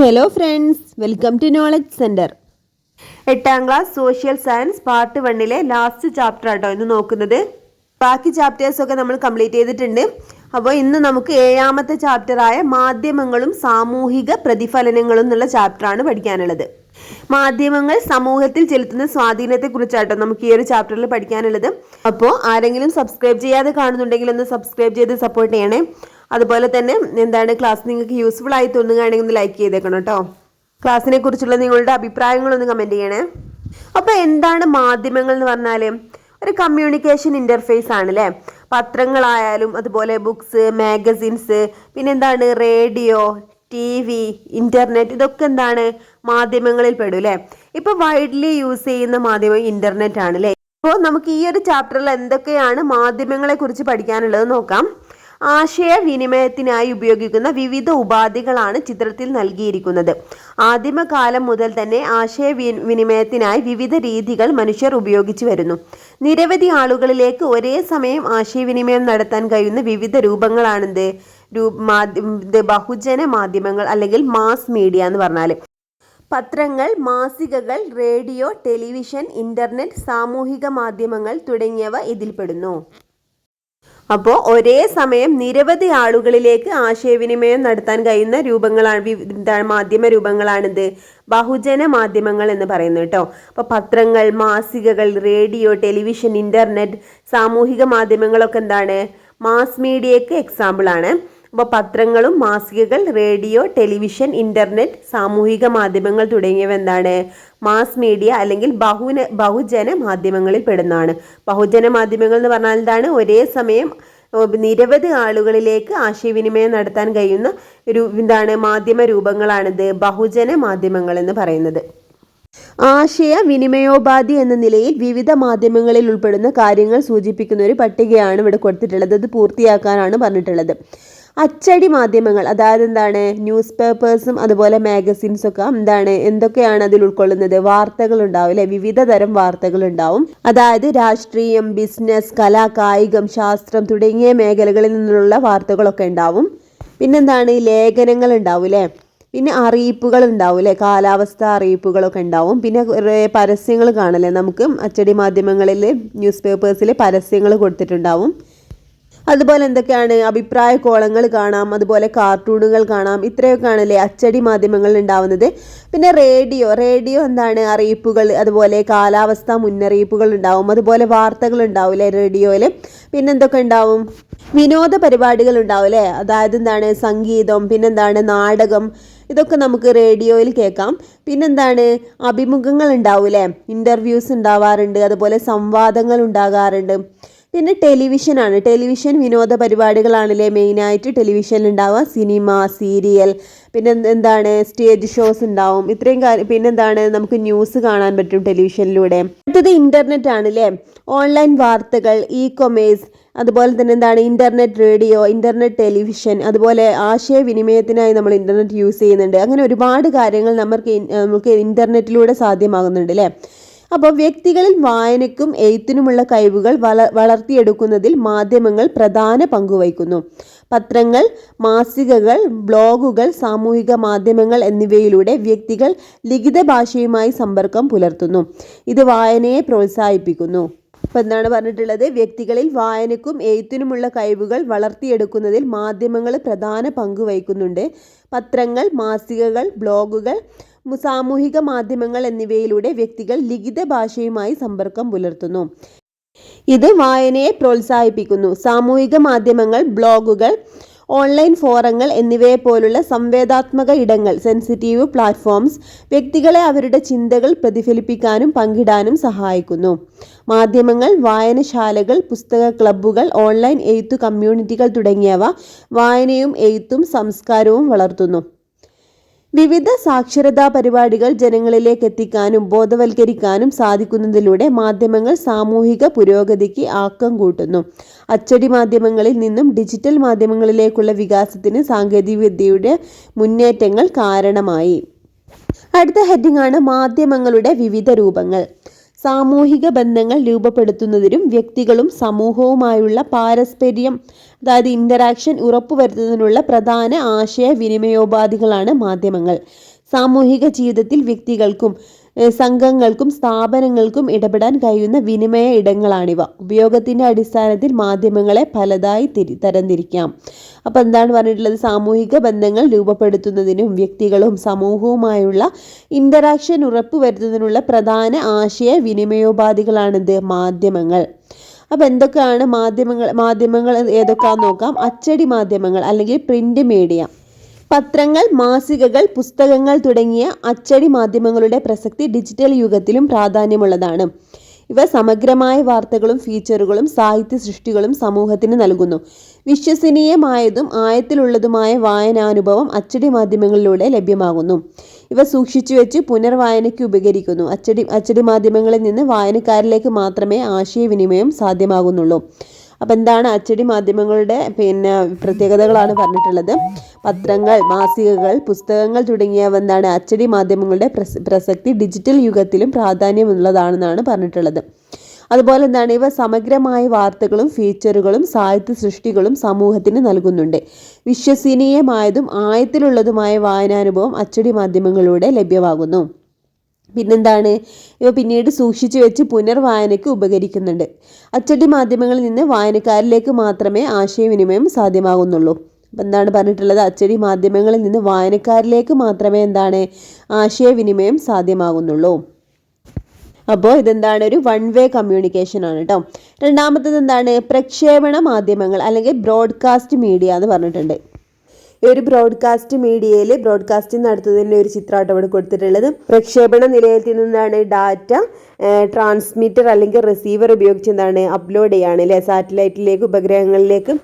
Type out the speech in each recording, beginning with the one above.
Hello friends, welcome to knowledge centre. 8ാം class social science part 1 last chapter ആട്ടോ ഇന്ന് നോക്കുന്നത്. ബാക്കി ചാപ്റ്റേഴ്സ് ഒക്കെ നമ്മൾ കംപ്ലീറ്റ് ചെയ്തിട്ടുണ്ട്. അപ്പോൾ ഇന്ന് നമുക്ക് 7ാമത്തെ ചാപ്റ്ററായ മാധ്യമങ്ങളും സാമൂഹിക പ്രതിഫലനങ്ങളും എന്നുള്ള ചാപ്റ്ററാണ് പഠിക്കാനുള്ളത്. മാധ്യമങ്ങൾ സമൂഹത്തിൽ ചെലുത്തുന്ന സ്വാധീനത്തെ കുറിച്ചാട്ടോ നമുക്ക് ഈ ഒരു ചാപ്റ്ററിൽ പഠിക്കാനുള്ളത്. അപ്പോൾ ആരെങ്കിലും സബ്സ്ക്രൈബ് ചെയ്യാതെ കാണുന്നുണ്ടെങ്കിൽ ഒന്ന് സബ്സ്ക്രൈബ് ചെയ്ത് സപ്പോർട്ട് ചെയ്യണേ. അതുപോലെ തന്നെ ക്ലാസ് നിങ്ങൾക്ക് യൂസ്ഫുൾ ആയി തോന്നുകയാണെങ്കിൽ ഒന്ന് ലൈക്ക് ചെയ്തേക്കണം കേട്ടോ. ക്ലാസ്സിനെ കുറിച്ചുള്ള നിങ്ങളുടെ അഭിപ്രായങ്ങളൊന്ന് കമൻറ്റ് ചെയ്യണേ. അപ്പോൾ എന്താണ് മാധ്യമങ്ങൾ എന്ന് പറഞ്ഞാൽ ഒരു കമ്മ്യൂണിക്കേഷൻ ഇൻ്റർഫേസ് ആണ് അല്ലേ. പത്രങ്ങളായാലും അതുപോലെ ബുക്സ്, മാഗസിൻസ്, പിന്നെന്താണ് റേഡിയോ, TV, ഇൻ്റർനെറ്റ്, ഇതൊക്കെ എന്താണ് മാധ്യമങ്ങളിൽ പെടും അല്ലേ. ഇപ്പോൾ വൈഡ്ലി യൂസ് ചെയ്യുന്ന മാധ്യമം ഇൻ്റർനെറ്റ് ആണ് അല്ലേ. അപ്പോൾ നമുക്ക് ഈ ഒരു ചാപ്റ്ററിൽ എന്തൊക്കെയാണ് മാധ്യമങ്ങളെ കുറിച്ച് പഠിക്കാനുള്ളത് നോക്കാം. ആശയവിനിമയത്തിനായി ഉപയോഗിക്കുന്ന വിവിധ ഉപാധികളാണ് ചിത്രത്തിൽ നൽകിയിരിക്കുന്നത്. ആദിമകാലം മുതൽ തന്നെ ആശയവിനിമയത്തിനായി വിവിധ രീതികൾ മനുഷ്യർ ഉപയോഗിച്ചു വരുന്നു. നിരവധി ആളുകളിലേക്ക് ഒരേ സമയം ആശയവിനിമയം നടത്താൻ കഴിയുന്ന വിവിധ രൂപങ്ങളാണിത് ബഹുജന മാധ്യമങ്ങൾ അല്ലെങ്കിൽ മാസ് മീഡിയ എന്ന് പറഞ്ഞാൽ. പത്രങ്ങൾ, മാസികകൾ, റേഡിയോ, ടെലിവിഷൻ, ഇന്റർനെറ്റ്, സാമൂഹിക മാധ്യമങ്ങൾ തുടങ്ങിയവ ഇതിൽപ്പെടുന്നു. അപ്പോൾ ഒരേ സമയം നിരവധി ആളുകളിലേക്ക് ആശയവിനിമയം നടത്താൻ കഴിയുന്ന മാധ്യമ രൂപങ്ങളാണിത് ബഹുജന മാധ്യമങ്ങൾ എന്ന് പറയുന്നത് കേട്ടോ. അപ്പോൾ പത്രങ്ങൾ, മാസികകൾ, റേഡിയോ, ടെലിവിഷൻ, ഇന്റർനെറ്റ്, സാമൂഹിക മാധ്യമങ്ങളൊക്കെ എന്താണ് മാസ് മീഡിയക്ക് എക്സാമ്പിൾ ആണ്. അപ്പോൾ പത്രങ്ങളും മാസികകൾ, റേഡിയോ, ടെലിവിഷൻ, ഇന്റർനെറ്റ്, സാമൂഹിക മാധ്യമങ്ങൾ തുടങ്ങിയവ എന്താണ് മാസ് മീഡിയ അല്ലെങ്കിൽ ബഹുജന മാധ്യമങ്ങളിൽ പെടുന്നതാണ്. ബഹുജന മാധ്യമങ്ങൾ എന്ന് പറഞ്ഞാൽ എന്താണ് ഒരേ സമയം നിരവധി ആളുകളിലേക്ക് ആശയവിനിമയം നടത്താൻ കഴിയുന്ന മാധ്യമ രൂപങ്ങളാണിത് ബഹുജന മാധ്യമങ്ങൾ എന്ന് പറയുന്നത്. ആശയവിനിമയോപാധി എന്ന നിലയിൽ വിവിധ മാധ്യമങ്ങളിൽ ഉൾപ്പെടുന്ന കാര്യങ്ങൾ സൂചിപ്പിക്കുന്ന ഒരു പട്ടികയാണ് ഇവിടെ കൊടുത്തിട്ടുള്ളത്. അത് പൂർത്തിയാക്കാനാണ് പറഞ്ഞിട്ടുള്ളത്. അച്ചടി മാധ്യമങ്ങൾ, അതായത് ന്യൂസ് പേപ്പേഴ്സും അതുപോലെ മാഗസിൻസ് ഒക്കെ എന്തൊക്കെയാണ് അതിൽ ഉൾക്കൊള്ളുന്നത്? വാർത്തകൾ ഉണ്ടാവും അല്ലെ, വിവിധ തരം വാർത്തകൾ ഉണ്ടാവും. അതായത് രാഷ്ട്രീയം, ബിസിനസ്, കല, കായികം, ശാസ്ത്രം തുടങ്ങിയ മേഖലകളിൽ നിന്നുള്ള വാർത്തകളൊക്കെ ഉണ്ടാവും. ലേഖനങ്ങൾ ഉണ്ടാവും അല്ലെ, പിന്നെ അറിയിപ്പുകൾ ഉണ്ടാവും അല്ലെ, കാലാവസ്ഥ അറിയിപ്പുകളൊക്കെ ഉണ്ടാവും. പിന്നെ പരസ്യങ്ങൾ കാണല്ലേ, നമുക്ക് അച്ചടി മാധ്യമങ്ങളിൽ ന്യൂസ് പേപ്പേഴ്സിൽ പരസ്യങ്ങൾ കൊടുത്തിട്ടുണ്ടാവും. അതുപോലെ എന്തൊക്കെയാണ് അഭിപ്രായ കോളങ്ങൾ കാണാം, അതുപോലെ കാർട്ടൂണുകൾ കാണാം. ഇത്രയൊക്കെ ആണല്ലേ അച്ചടി മാധ്യമങ്ങളിൽ ഉണ്ടാവുന്നത്. പിന്നെ റേഡിയോ അറിയിപ്പുകൾ, അതുപോലെ കാലാവസ്ഥ മുന്നറിയിപ്പുകൾ ഉണ്ടാവും. അതുപോലെ വാർത്തകൾ ഉണ്ടാവും അല്ലേ റേഡിയോയിൽ. പിന്നെ എന്തൊക്കെ ഉണ്ടാവും? വിനോദ പരിപാടികൾ ഉണ്ടാവും അല്ലേ, അതായത് സംഗീതം, നാടകം, ഇതൊക്കെ നമുക്ക് റേഡിയോയിൽ കേൾക്കാം. അഭിമുഖങ്ങൾ ഉണ്ടാവും അല്ലേ, ഇൻ്റർവ്യൂസ് ഉണ്ടാവാറുണ്ട്, അതുപോലെ സംവാദങ്ങൾ ഉണ്ടാകാറുണ്ട്. പിന്നെ ടെലിവിഷൻ വിനോദ പരിപാടികളാണല്ലേ മെയിനായിട്ട് ടെലിവിഷനിൽ ഉണ്ടാവുക. സിനിമ, സീരിയൽ, പിന്നെ സ്റ്റേജ് ഷോസ് ഉണ്ടാവും. ഇത്രയും നമുക്ക് ന്യൂസ് കാണാൻ പറ്റും ടെലിവിഷനിലൂടെ. അടുത്തത് ഇൻ്റർനെറ്റ് ആണല്ലേ, ഓൺലൈൻ വാർത്തകൾ, കൊമേഴ്സ്, അതുപോലെ തന്നെ ഇൻ്റർനെറ്റ് റേഡിയോ, ഇൻ്റർനെറ്റ് ടെലിവിഷൻ, അതുപോലെ ആശയവിനിമയത്തിനായി നമ്മൾ ഇൻ്റർനെറ്റ് യൂസ് ചെയ്യുന്നുണ്ട്. അങ്ങനെ ഒരുപാട് കാര്യങ്ങൾ നമുക്ക് ഇൻ്റർനെറ്റിലൂടെ സാധ്യമാകുന്നുണ്ട് അല്ലേ. അപ്പോൾ വ്യക്തികളിൽ വായനയ്ക്കും എഴുത്തിനുമുള്ള കഴിവുകൾ വളർത്തിയെടുക്കുന്നതിൽ മാധ്യമങ്ങൾ പ്രധാന പങ്കുവഹിക്കുന്നു. പത്രങ്ങൾ, മാസികകൾ, ബ്ലോഗുകൾ, സാമൂഹിക മാധ്യമങ്ങൾ എന്നിവയിലൂടെ വ്യക്തികൾ ലിഖിത ഭാഷയുമായി സമ്പർക്കം പുലർത്തുന്നു. ഇത് വായനയെ പ്രോത്സാഹിപ്പിക്കുന്നു. അപ്പോൾ എന്താണ് പറഞ്ഞിട്ടുള്ളത്? വ്യക്തികളിൽ വായനയ്ക്കും എഴുത്തിനുമുള്ള കഴിവുകൾ വളർത്തിയെടുക്കുന്നതിൽ മാധ്യമങ്ങൾ പ്രധാന പങ്ക് വഹിക്കുന്നുണ്ട്. പത്രങ്ങൾ, മാസികകൾ, ബ്ലോഗുകൾ, സാമൂഹിക മാധ്യമങ്ങൾ എന്നിവയിലൂടെ വ്യക്തികൾ ലിഖിത ഭാഷയുമായി സമ്പർക്കം പുലർത്തുന്നു. ഇത് വായനയെ പ്രോത്സാഹിപ്പിക്കുന്നു. സാമൂഹിക മാധ്യമങ്ങൾ, ബ്ലോഗുകൾ, ഓൺലൈൻ ഫോറങ്ങൾ എന്നിവയെ പോലുള്ള സംവേദനാത്മക ഇടങ്ങൾ, സെൻസിറ്റീവ് പ്ലാറ്റ്ഫോംസ്, വ്യക്തികളെ അവരുടെ ചിന്തകൾ പ്രതിഫലിപ്പിക്കാനും പങ്കിടാനും സഹായിക്കുന്നു. മാധ്യമങ്ങൾ, വായനശാലകൾ, പുസ്തക ക്ലബ്ബുകൾ, ഓൺലൈൻ എഴുത്തു കമ്മ്യൂണിറ്റികൾ തുടങ്ങിയവ വായനയും എഴുത്തും സംസ്കാരവും വളർത്തുന്നു. വിവിധ സാക്ഷരതാ പരിപാടികൾ ജനങ്ങളിലേക്ക് എത്തിക്കാനും ബോധവൽക്കരിക്കാനും സാധിക്കുന്നതിലൂടെ മാധ്യമങ്ങൾ സാമൂഹിക പുരോഗതിക്ക് ആക്കം കൂട്ടുന്നു. അച്ചടി മാധ്യമങ്ങളിൽ നിന്നും ഡിജിറ്റൽ മാധ്യമങ്ങളിലേക്കുള്ള വികാസത്തിന് സാങ്കേതികവിദ്യയുടെ മുന്നേറ്റങ്ങൾ കാരണമായി. അടുത്ത ഹെഡിംഗ് ആണ് മാധ്യമങ്ങളുടെ വിവിധ രൂപങ്ങൾ. സാമൂഹിക ബന്ധങ്ങൾ രൂപപ്പെടുത്തുന്നതിനും വ്യക്തികളും സമൂഹവുമായുള്ള പാരസ്പര്യം അതായത് ഇന്ററാക്ഷൻ ഉറപ്പുവരുത്തുന്നതിനുള്ള പ്രധാന ആശയവിനിമയോപാധികളാണ് മാധ്യമങ്ങൾ. സാമൂഹിക ജീവിതത്തിൽ വ്യക്തികൾക്കും സംഘങ്ങൾക്കും സ്ഥാപനങ്ങൾക്കും ഇടപെടാൻ കഴിയുന്ന വിനിമയ ഇടങ്ങളാണിവ. ഉപയോഗത്തിന്റെ അടിസ്ഥാനത്തിൽ മാധ്യമങ്ങളെ പലതായി തരംതിരിക്കാം. അപ്പോൾ എന്താണ് പറഞ്ഞിട്ടുള്ളത്? സാമൂഹിക ബന്ധങ്ങൾ രൂപപ്പെടുത്തുന്നതിനും വ്യക്തികളും സമൂഹവുമായുള്ള ഇന്ററാക്ഷൻ ഉറപ്പുവരുത്തുന്നതിനുള്ള പ്രധാന ആശയവിനിമയോപാധികളാണിത് മാധ്യമങ്ങൾ. അപ്പോൾ എന്തൊക്കെയാണ് മാധ്യമങ്ങൾ ഏതൊക്കെയാണെന്ന് നോക്കാം. അച്ചടി മാധ്യമങ്ങൾ അല്ലെങ്കിൽ പ്രിന്റ് മീഡിയ. പത്രങ്ങൾ, മാസികകൾ, പുസ്തകങ്ങൾ തുടങ്ങിയ അച്ചടി മാധ്യമങ്ങളുടെ പ്രസക്തി ഡിജിറ്റൽ യുഗത്തിലും പ്രാധാന്യമുള്ളതാണ്. ഇവ സമഗ്രമായ വാർത്തകളും ഫീച്ചറുകളും സാഹിത്യ സൃഷ്ടികളും സമൂഹത്തിന് നൽകുന്നു. വിശ്വസനീയമായതും ആഴത്തിലുള്ളതുമായ വായനാനുഭവം അച്ചടി മാധ്യമങ്ങളിലൂടെ ലഭ്യമാകുന്നു. ഇവ സൂക്ഷിച്ചുവെച്ച് പുനർവായനയ്ക്ക് ഉപകരിക്കുന്നു. അച്ചടി മാധ്യമങ്ങളിൽ നിന്ന് വായനക്കാരിലേക്ക് മാത്രമേ ആശയവിനിമയം സാധ്യമാകുന്നുള്ളൂ. അപ്പം എന്താണ് അച്ചടി മാധ്യമങ്ങളുടെ പ്രത്യേകതകളാണ് പറഞ്ഞിട്ടുള്ളത്. പത്രങ്ങൾ, മാസികകൾ, പുസ്തകങ്ങൾ തുടങ്ങിയവ എന്താണ് അച്ചടി മാധ്യമങ്ങളുടെ പ്രസക്തി ഡിജിറ്റൽ യുഗത്തിലും പ്രാധാന്യമുള്ളതാണെന്നാണ് പറഞ്ഞിട്ടുള്ളത്. അതുപോലെ എന്താണ് ഇവ സമഗ്രമായ വാർത്തകളും ഫീച്ചറുകളും സാഹിത്യ സൃഷ്ടികളും സമൂഹത്തിന് നൽകുന്നുണ്ട്. വിശ്വസനീയമായതും ആഴത്തിലുള്ളതുമായ വായനാനുഭവം അച്ചടി മാധ്യമങ്ങളിലൂടെ ലഭ്യമാകുന്നു. പിന്നെന്താണ് ഇവ പിന്നീട് സൂക്ഷിച്ചു വെച്ച് പുനർവായനയ്ക്ക് ഉപകരിക്കുന്നുണ്ട്. അച്ചടി മാധ്യമങ്ങളിൽ നിന്ന് വായനക്കാരിലേക്ക് മാത്രമേ ആശയവിനിമയം സാധ്യമാകുന്നുള്ളൂ. അപ്പം എന്താണ് പറഞ്ഞിട്ടുള്ളത്? അച്ചടി മാധ്യമങ്ങളിൽ നിന്ന് വായനക്കാരിലേക്ക് മാത്രമേ എന്താണ് ആശയവിനിമയം സാധ്യമാകുന്നുള്ളൂ. അപ്പോൾ ഇതെന്താണ് ഒരു വൺ വേ കമ്മ്യൂണിക്കേഷൻ ആണ് കേട്ടോ. രണ്ടാമത്തത് എന്താണ്? പ്രക്ഷേപണ മാധ്യമങ്ങൾ അല്ലെങ്കിൽ ബ്രോഡ്കാസ്റ്റ് മീഡിയ എന്ന് പറഞ്ഞിട്ടുണ്ട്. ഈ ഒരു ബ്രോഡ്കാസ്റ്റ് മീഡിയയിൽ ബ്രോഡ്കാസ്റ്റിംഗ് നടത്തുന്നതിൻ്റെ ഒരു ചിത്രമായിട്ട് അവിടെ കൊടുത്തിട്ടുള്ളത്. പ്രക്ഷേപണ നിലയത്തിൽ നിന്നാണ് ഡാറ്റ ട്രാൻസ്മിറ്റർ അല്ലെങ്കിൽ റിസീവർ ഉപയോഗിച്ച് എന്താണ് അപ്ലോഡ് ചെയ്യാണ് അല്ലേ സാറ്റലൈറ്റിലേക്ക്, ഉപഗ്രഹങ്ങളിലേക്ക്.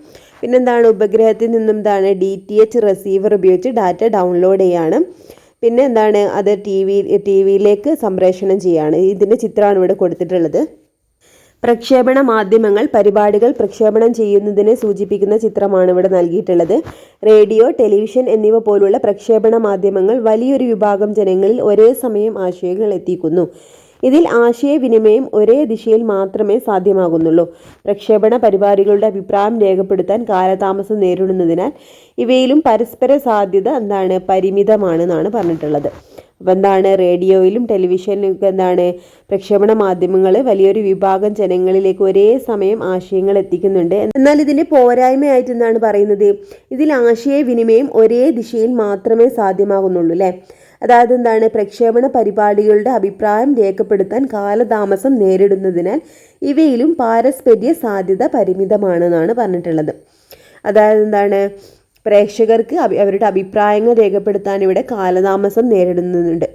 പിന്നെന്താണ് ഉപഗ്രഹത്തിൽ നിന്നും എന്താണ് DTH റിസീവർ ഉപയോഗിച്ച് ഡാറ്റ ഡൗൺലോഡ് ചെയ്യാണ്. പിന്നെ എന്താണ് അത് ടി വിയിലേക്ക് സംപ്രേഷണം ചെയ്യാണ്. ഇതിൻ്റെ ചിത്രമാണ് ഇവിടെ കൊടുത്തിട്ടുള്ളത്. പ്രക്ഷേപണ മാധ്യമങ്ങൾ പരിപാടികൾ പ്രക്ഷേപണം ചെയ്യുന്നതിനെ സൂചിപ്പിക്കുന്ന ചിത്രമാണ് ഇവിടെ നൽകിയിട്ടുള്ളത്. റേഡിയോ, ടെലിവിഷൻ എന്നിവ പോലുള്ള പ്രക്ഷേപണ മാധ്യമങ്ങൾ വലിയൊരു വിഭാഗം ജനങ്ങളിൽ ഒരേ സമയം ആശയങ്ങൾ എത്തിക്കുന്നു. ഇതിൽ ആശയവിനിമയം ഒരേ ദിശയിൽ മാത്രമേ സാധ്യമാകുന്നുള്ളൂ. പ്രക്ഷേപണ പരിപാടികളുടെ അഭിപ്രായം രേഖപ്പെടുത്താൻ കാലതാമസം നേരിടുന്നതിനാൽ ഇവയിലും പരസ്പര സാധ്യത എന്താണ് പരിമിതമാണെന്നാണ് പറഞ്ഞിട്ടുള്ളത്. അപ്പോൾ എന്താണ് റേഡിയോയിലും ടെലിവിഷനിലും എന്താണ് പ്രക്ഷേപണ മാധ്യമങ്ങൾ വലിയൊരു വിഭാഗം ജനങ്ങളിലേക്ക് ഒരേ സമയം ആശയങ്ങൾ എത്തിക്കുന്നുണ്ട്. എന്നാൽ ഇതിൻ്റെ പോരായ്മയായിട്ട് എന്താണ് പറയുന്നത്? ഇതിൽ ആശയവിനിമയം ഒരേ ദിശയിൽ മാത്രമേ സാധ്യമാകുന്നുള്ളൂ അല്ലേ. അതായത് എന്താണ് പ്രക്ഷേപണ പരിപാടികളുടെ അഭിപ്രായം രേഖപ്പെടുത്താൻ കാലതാമസം നേരിടുന്നതിനാൽ ഇവയിലും പാരസ്പര്യ സാധ്യത പരിമിതമാണെന്നാണ് പറഞ്ഞിട്ടുള്ളത്. അതായത് എന്താണ് പ്രേക്ഷകർക്ക് അവരുടെ അഭിപ്രായങ്ങൾ രേഖപ്പെടുത്താൻ ഇവിടെ കാലതാമസം നേരിടുന്നുണ്ട്.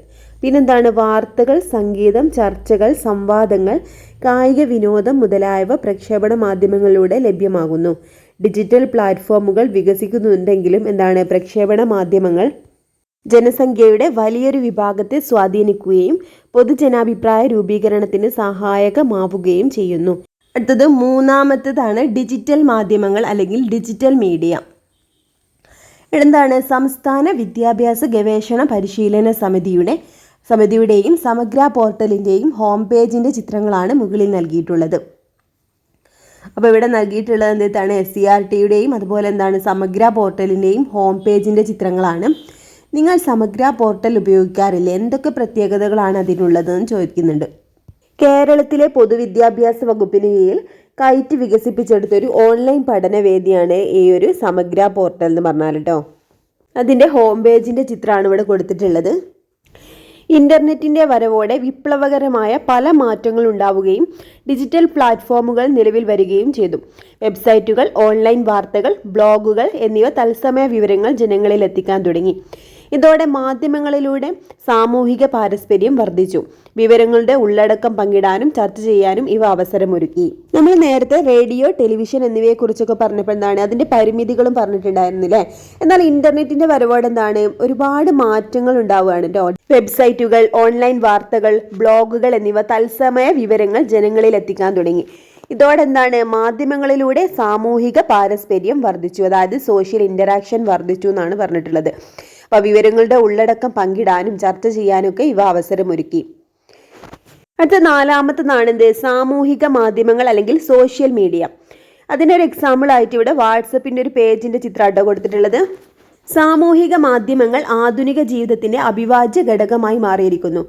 പിന്നെന്താണ് വാർത്തകൾ, സംഗീതം, ചർച്ചകൾ, സംവാദങ്ങൾ, കായിക വിനോദം മുതലായവ പ്രക്ഷേപണ മാധ്യമങ്ങളിലൂടെ ലഭ്യമാകുന്നു. ഡിജിറ്റൽ പ്ലാറ്റ്ഫോമുകൾ വികസിക്കുന്നുണ്ടെങ്കിലും എന്താണ് പ്രക്ഷേപണ മാധ്യമങ്ങൾ ജനസംഖ്യയുടെ വലിയൊരു വിഭാഗത്തെ സ്വാധീനിക്കുകയും പൊതുജനാഭിപ്രായ രൂപീകരണത്തിന് സഹായകമാവുകയും ചെയ്യുന്നു. അടുത്തത് മൂന്നാമത്തേതാണ് ഡിജിറ്റൽ മാധ്യമങ്ങൾ അല്ലെങ്കിൽ ഡിജിറ്റൽ മീഡിയ. എന്താണ് സംസ്ഥാന വിദ്യാഭ്യാസ ഗവേഷണ പരിശീലന സമിതിയുടെയും സമഗ്ര പോർട്ടലിൻ്റെയും ഹോം പേജിൻ്റെ ചിത്രങ്ങളാണ് മുകളിൽ നൽകിയിട്ടുള്ളത്. അപ്പോൾ ഇവിടെ നൽകിയിട്ടുള്ളത് എന്താണ് SCERTയുടെയും അതുപോലെ എന്താണ് സമഗ്ര പോർട്ടലിൻ്റെയും ഹോം പേജിൻ്റെ ചിത്രങ്ങളാണ്. നിങ്ങൾ സമഗ്ര പോർട്ടൽ ഉപയോഗിക്കാറില്ലേ? എന്തൊക്കെ പ്രത്യേകതകളാണ് അതിനുള്ളതെന്ന് ചോദിക്കുന്നുണ്ട്. കേരളത്തിലെ പൊതുവിദ്യാഭ്യാസ വകുപ്പിന് കീഴിൽ കൈറ്റ് വികസിപ്പിച്ചെടുത്ത ഒരു ഓൺലൈൻ പഠനവേദിയാണ് ഈ ഒരു സമഗ്ര പോർട്ടൽ എന്ന് പറഞ്ഞാൽ കേട്ടോ. അതിൻ്റെ ഹോം പേജിൻ്റെ ചിത്രമാണ് ഇവിടെ കൊടുത്തിട്ടുള്ളത്. ഇൻ്റർനെറ്റിൻ്റെ വരവോടെ വിപ്ലവകരമായ പല മാറ്റങ്ങൾ ഉണ്ടാവുകയും ഡിജിറ്റൽ പ്ലാറ്റ്ഫോമുകൾ നിലവിൽ വരികയും ചെയ്തു. വെബ്സൈറ്റുകൾ, ഓൺലൈൻ വാർത്തകൾ, ബ്ലോഗുകൾ എന്നിവ തത്സമയ വിവരങ്ങൾ ജനങ്ങളിൽ എത്തിക്കാൻ തുടങ്ങി. ഇതോടെ മാധ്യമങ്ങളിലൂടെ സാമൂഹിക പാരസ്പര്യം വർദ്ധിച്ചു. വിവരങ്ങളുടെ ഉള്ളടക്കം പങ്കിടാനും ചർച്ച ചെയ്യാനും ഇവ അവസരമൊരുക്കി. നമ്മൾ നേരത്തെ റേഡിയോ, ടെലിവിഷൻ എന്നിവയെക്കുറിച്ചൊക്കെ പറഞ്ഞപ്പോൾ എന്താണ് അതിൻ്റെ പരിമിതികളും പറഞ്ഞിട്ടുണ്ടായിരുന്നില്ലേ. എന്നാൽ ഇന്റർനെറ്റിന്റെ വരവോടെ എന്താണ് ഒരുപാട് മാറ്റങ്ങൾ ഉണ്ടാവുകയാണ് കേട്ടോ. വെബ്സൈറ്റുകൾ, ഓൺലൈൻ വാർത്തകൾ, ബ്ലോഗുകൾ എന്നിവ തത്സമയ വിവരങ്ങൾ ജനങ്ങളിൽ എത്തിക്കാൻ തുടങ്ങി. ഇതോടെ എന്താണ് മാധ്യമങ്ങളിലൂടെ സാമൂഹിക പാരസ്പര്യം വർദ്ധിച്ചു, അതായത് സോഷ്യൽ ഇന്ററാക്ഷൻ വർദ്ധിച്ചു എന്നാണ് പറഞ്ഞിട്ടുള്ളത്. അപ്പോൾ വിവരങ്ങളുടെ ഉള്ളടക്കം പങ്കിടാനും ചർച്ച ചെയ്യാനൊക്കെ ഇവ അവസരമൊരുക്കി. അടുത്ത നാലാമത്തതാണ് എന്ത്? സാമൂഹിക മാധ്യമങ്ങൾ അല്ലെങ്കിൽ സോഷ്യൽ മീഡിയ. അതിനൊരു എക്സാമ്പിൾ ആയിട്ട് ഇവിടെ വാട്സപ്പിൻ്റെ ഒരു പേജിൻ്റെ ചിത്രമാട്ടോ കൊടുത്തിട്ടുള്ളത്. സാമൂഹിക മാധ്യമങ്ങൾ ആധുനിക ജീവിതത്തിൻ്റെ അവിഭാജ്യ ഘടകമായി മാറിയിരിക്കുന്നു.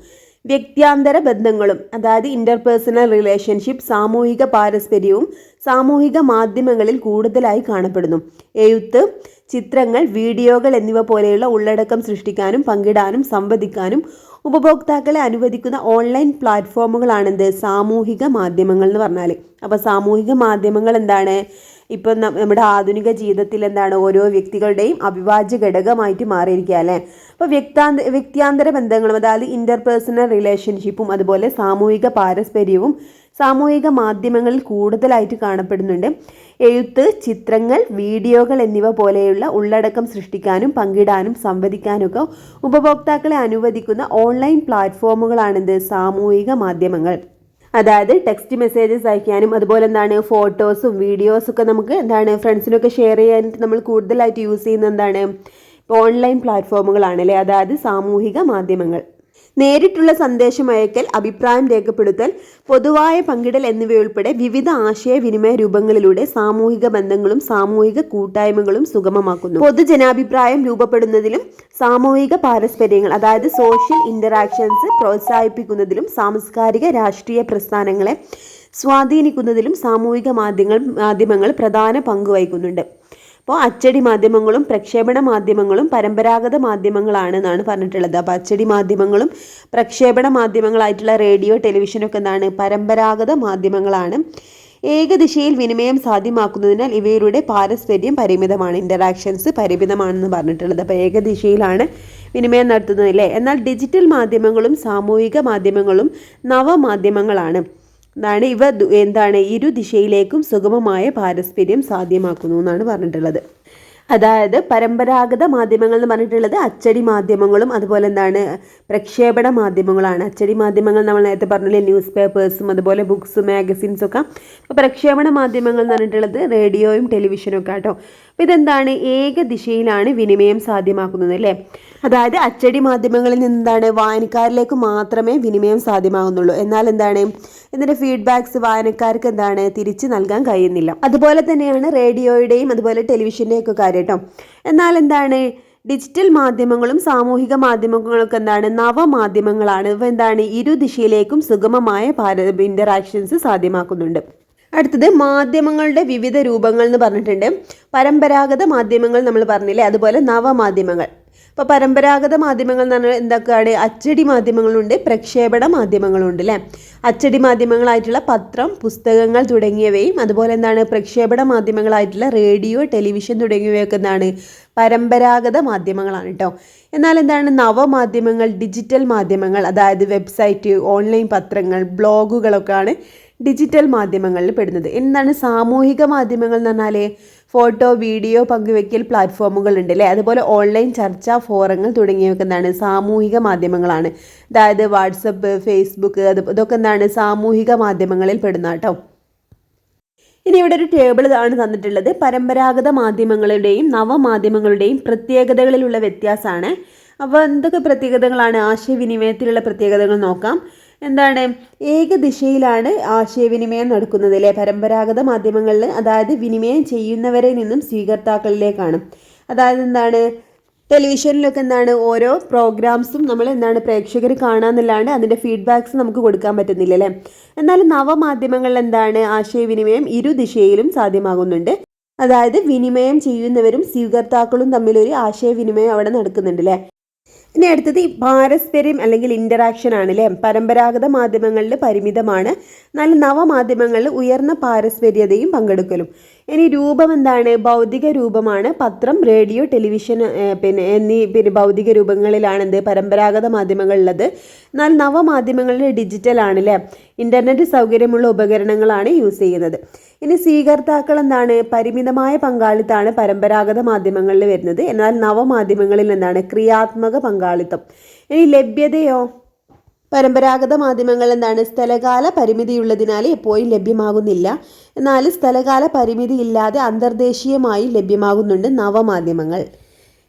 വ്യക്തിയാന്തര ബന്ധങ്ങളും അതായത് ഇന്റർപേഴ്സണൽ റിലേഷൻഷിപ്പ്, സാമൂഹിക പാരസ്പര്യവും സാമൂഹിക മാധ്യമങ്ങളിൽ കൂടുതലായി കാണപ്പെടുന്നു. എഴുത്ത്, ചിത്രങ്ങൾ, വീഡിയോകൾ എന്നിവ പോലെയുള്ള ഉള്ളടക്കം സൃഷ്ടിക്കാനും പങ്കിടാനും സംവദിക്കാനും ഉപഭോക്താക്കളെ അനുവദിക്കുന്ന ഓൺലൈൻ പ്ലാറ്റ്ഫോമുകളാണെന്ത്? സാമൂഹിക മാധ്യമങ്ങൾ എന്ന് പറഞ്ഞാൽ. അപ്പോൾ സാമൂഹിക മാധ്യമങ്ങൾ എന്താണ്? ഇപ്പം നമ്മുടെ ആധുനിക ജീവിതത്തിൽ എന്താണ്? ഓരോ വ്യക്തികളുടെയും അവിഭാജ്യ ഘടകമായിട്ട് മാറിയിരിക്കുക അല്ലേ. അപ്പോൾ വ്യക്തിയാന്തര ബന്ധങ്ങളും അതായത് ഇന്റർപേഴ്സണൽ റിലേഷൻഷിപ്പും അതുപോലെ സാമൂഹിക പാരസ്പര്യവും സാമൂഹിക മാധ്യമങ്ങളിൽ കൂടുതലായിട്ട് കാണപ്പെടുന്നുണ്ട്. എഴുത്ത്, ചിത്രങ്ങൾ, വീഡിയോകൾ എന്നിവ പോലെയുള്ള ഉള്ളടക്കം സൃഷ്ടിക്കാനും പങ്കിടാനും സംവദിക്കാനൊക്കെ ഉപഭോക്താക്കളെ അനുവദിക്കുന്ന ഓൺലൈൻ പ്ലാറ്റ്ഫോമുകളാണെന്ത്? സാമൂഹിക മാധ്യമങ്ങൾ. അതായത് ടെക്സ്റ്റ് മെസ്സേജസ് അയക്കാനും അതുപോലെ എന്താണ് ഫോട്ടോസും വീഡിയോസൊക്കെ നമുക്ക് എന്താണ് ഫ്രണ്ട്സിനൊക്കെ ഷെയർ ചെയ്യാനായിട്ട് നമ്മൾ കൂടുതലായിട്ട് യൂസ് ചെയ്യുന്ന എന്താണ്? ഓൺലൈൻ പ്ലാറ്റ്ഫോമുകളാണല്ലേ, അതായത് സാമൂഹിക മാധ്യമങ്ങൾ. നേരിട്ടുള്ള സന്ദേശം അയക്കൽ, അഭിപ്രായം രേഖപ്പെടുത്തൽ, പൊതുവായ പങ്കിടൽ എന്നിവയുൾപ്പെടെ വിവിധ ആശയവിനിമയ രൂപങ്ങളിലൂടെ സാമൂഹിക ബന്ധങ്ങളും സാമൂഹിക കൂട്ടായ്മകളും സുഗമമാക്കുന്നു. പൊതുജനാഭിപ്രായം രൂപപ്പെടുന്നതിലും സാമൂഹിക പാരസ്പര്യങ്ങൾ അതായത് സോഷ്യൽ ഇന്ററാക്ഷൻസ് പ്രോത്സാഹിപ്പിക്കുന്നതിലും സാംസ്കാരിക രാഷ്ട്രീയ പ്രസ്ഥാനങ്ങളെ സ്വാധീനിക്കുന്നതിലും സാമൂഹിക മാധ്യമങ്ങൾ പ്രധാന പങ്ക് വഹിക്കുന്നുണ്ട്. അപ്പോൾ അച്ചടി മാധ്യമങ്ങളും പ്രക്ഷേപണ മാധ്യമങ്ങളും പരമ്പരാഗത മാധ്യമങ്ങളാണ് എന്നാണ് പറഞ്ഞിട്ടുള്ളത്. അപ്പോൾ അച്ചടി മാധ്യമങ്ങളും പ്രക്ഷേപണ മാധ്യമങ്ങളായിട്ടുള്ള റേഡിയോ, ടെലിവിഷനൊക്കെ എന്താണ്? പരമ്പരാഗത മാധ്യമങ്ങളാണ്. ഏകദിശയിൽ വിനിമയം സാധ്യമാക്കുന്നതിനാൽ ഇവയുടെ പാരസ്പര്യം പരിമിതമാണ്, ഇൻ്ററാക്ഷൻസ് പരിമിതമാണെന്ന് പറഞ്ഞിട്ടുള്ളത്. അപ്പോൾ ഏകദിശയിലാണ് വിനിമയം നടത്തുന്നത് അല്ലേ. എന്നാൽ ഡിജിറ്റൽ മാധ്യമങ്ങളും സാമൂഹിക മാധ്യമങ്ങളും നവമാധ്യമങ്ങളാണ്. എന്താണ് ഇവ എന്താണ് ഇരു ദിശയിലേക്കും സുഗമമായ പാരസ്പര്യം സാധ്യമാക്കുന്നു എന്നാണ് പറഞ്ഞിട്ടുള്ളത്. അതായത് പരമ്പരാഗത മാധ്യമങ്ങൾ എന്ന് പറഞ്ഞിട്ടുള്ളത് അച്ചടി മാധ്യമങ്ങളും അതുപോലെ എന്താണ് പ്രക്ഷേപണ മാധ്യമങ്ങളാണ്. അച്ചടി മാധ്യമങ്ങൾ നമ്മൾ നേരത്തെ പറഞ്ഞില്ലേ, ന്യൂസ് പേപ്പേഴ്സും അതുപോലെ ബുക്സ്, മാഗസിൻസ് ഒക്കെ. അപ്പോൾ പ്രക്ഷേപണ മാധ്യമങ്ങൾ എന്ന് പറഞ്ഞിട്ടുള്ളത് റേഡിയോയും ടെലിവിഷനും ഒക്കെ കേട്ടോ. അപ്പോൾ ഇതെന്താണ്? ഏകദിശയിലാണ് വിനിമയം സാധ്യമാക്കുന്നത് അല്ലേ. അതായത് അച്ചടി മാധ്യമങ്ങളിൽ നിന്നെന്താണ് വായനക്കാരിലേക്ക് മാത്രമേ വിനിമയം സാധ്യമാകുന്നുള്ളൂ. എന്നാൽ എന്താണ് ഇതിൻ്റെ ഫീഡ്ബാക്സ് വായനക്കാർക്ക് എന്താണ് തിരിച്ച് നൽകാൻ കഴിയുന്നില്ല. അതുപോലെ തന്നെയാണ് റേഡിയോയുടെയും അതുപോലെ ടെലിവിഷൻ്റെയും ഒക്കെ കാര്യം കേട്ടോ. എന്നാൽ എന്താണ് ഡിജിറ്റൽ മാധ്യമങ്ങളും സാമൂഹിക മാധ്യമങ്ങളൊക്കെ എന്താണ് നവമാധ്യമങ്ങളാണ്. ഇവ എന്താണ് ഇരു ദിശയിലേക്കും സുഗമമായ ഇന്ററാക്ഷൻസ് സാധ്യമാക്കുന്നുണ്ട്. അടുത്തത് മാധ്യമങ്ങളുടെ വിവിധ രൂപങ്ങൾ എന്ന് പറഞ്ഞിട്ടുണ്ട്. പരമ്പരാഗത മാധ്യമങ്ങൾ നമ്മൾ പറഞ്ഞില്ലേ, അതുപോലെ നവമാധ്യമങ്ങൾ. അപ്പോൾ പരമ്പരാഗത മാധ്യമങ്ങൾ എന്ന് പറഞ്ഞാൽ എന്തൊക്കെയാണ്? അച്ചടി മാധ്യമങ്ങളുണ്ട്, പ്രക്ഷേപണ മാധ്യമങ്ങളുണ്ട് അല്ലേ. അച്ചടി മാധ്യമങ്ങളായിട്ടുള്ള പത്രം, പുസ്തകങ്ങൾ തുടങ്ങിയവയും അതുപോലെ എന്താണ് പ്രക്ഷേപണ മാധ്യമങ്ങളായിട്ടുള്ള റേഡിയോ, ടെലിവിഷൻ തുടങ്ങിയവയൊക്കെ എന്താണ് പരമ്പരാഗത മാധ്യമങ്ങളാണ് കേട്ടോ. എന്നാൽ എന്താണ് നവമാധ്യമങ്ങൾ, ഡിജിറ്റൽ മാധ്യമങ്ങൾ അതായത് വെബ്സൈറ്റ്, ഓൺലൈൻ പത്രങ്ങൾ, ബ്ലോഗുകളൊക്കെയാണ് ഡിജിറ്റൽ മാധ്യമങ്ങളിൽ പെടുന്നത്. എന്താണ് സാമൂഹിക മാധ്യമങ്ങൾ എന്ന് പറഞ്ഞാൽ ഫോട്ടോ, വീഡിയോ പങ്കുവെക്കൽ പ്ലാറ്റ്ഫോമുകൾ ഉണ്ട് അല്ലേ. അതുപോലെ ഓൺലൈൻ ചർച്ചാ ഫോറങ്ങൾ തുടങ്ങിയവയൊക്കെ എന്താണ് സാമൂഹിക മാധ്യമങ്ങളാണ്. അതായത് വാട്സപ്പ്, ഫേസ്ബുക്ക് ഇതൊക്കെ എന്താണ് സാമൂഹിക മാധ്യമങ്ങളിൽ പെടുന്ന കേട്ടോ. ഇനി ഇവിടെ ഒരു ടേബിൾ ആണ് തന്നിട്ടുള്ളത്. പരമ്പരാഗത മാധ്യമങ്ങളുടെയും നവമാധ്യമങ്ങളുടെയും പ്രത്യേകതകളിലുള്ള വ്യത്യാസമാണ്. അപ്പോൾ എന്തൊക്കെ പ്രത്യേകതകളാണ്? ആശയവിനിമയത്തിലുള്ള പ്രത്യേകതകൾ നോക്കാം. എന്താണ് ഏകദിശയിലാണ് ആശയവിനിമയം നടക്കുന്നത് അല്ലേ പരമ്പരാഗത മാധ്യമങ്ങളിൽ. അതായത് വിനിമയം ചെയ്യുന്നവരിൽ നിന്നും സ്വീകർത്താക്കളിലേക്കാണ്. അതായത് എന്താണ് ടെലിവിഷനിലൊക്കെ എന്താണ് ഓരോ പ്രോഗ്രാംസും നമ്മൾ എന്താണ് പ്രേക്ഷകർ കാണാമെന്നല്ലാണ്ട് അതിൻ്റെ ഫീഡ്ബാക്സ് നമുക്ക് കൊടുക്കാൻ പറ്റുന്നില്ല അല്ലേ. എന്നാൽ നവമാധ്യമങ്ങളിൽ എന്താണ് ആശയവിനിമയം ഇരു ദിശയിലും സാധ്യമാകുന്നുണ്ട്. അതായത് വിനിമയം ചെയ്യുന്നവരും സ്വീകർത്താക്കളും തമ്മിലൊരു ആശയവിനിമയം അവിടെ നടക്കുന്നുണ്ട് അല്ലേ. ഇനി അടുത്തത് പാരസ്പര്യം അല്ലെങ്കിൽ ഇൻ്ററാക്ഷൻ ആണ് അല്ലേ. പരമ്പരാഗത മാധ്യമങ്ങളിൽ പരിമിതമാണ്, എന്നാൽ നവമാധ്യമങ്ങളിൽ ഉയർന്ന പാരസ്പര്യതയും പങ്കെടുക്കലും. ഇനി രൂപം എന്താണ്? ഭൗതിക രൂപമാണ്. പത്രം, റേഡിയോ, ടെലിവിഷൻ എന്നീ ഭൗതിക രൂപങ്ങളിലാണ് എന്ത് പരമ്പരാഗത മാധ്യമങ്ങളുള്ളത്. എന്നാൽ നവമാധ്യമങ്ങളിൽ ഡിജിറ്റൽ ആണ് അല്ലേ. ഇൻ്റർനെറ്റ് സൗകര്യമുള്ള ഉപകരണങ്ങളാണ് യൂസ് ചെയ്യുന്നത്. ഇനി സ്വീകർത്താക്കൾ എന്താണ്? പരിമിതമായ പങ്കാളിത്തമാണ് പരമ്പരാഗത മാധ്യമങ്ങളിൽ വരുന്നത്. എന്നാൽ നവമാധ്യമങ്ങളിൽ എന്താണ് ക്രിയാത്മക പങ്കാളിത്തം. ഇനി ലഭ്യതയോ? പരമ്പരാഗത മാധ്യമങ്ങൾ എന്താണ് സ്ഥലകാല പരിമിതിയുള്ളതിനാൽ എപ്പോഴും ലഭ്യമാകുന്നില്ല. എന്നാൽ സ്ഥലകാല പരിമിതി ഇല്ലാതെ അന്തർദേശീയമായി ലഭ്യമാകുന്നുണ്ട് നവമാധ്യമങ്ങൾ.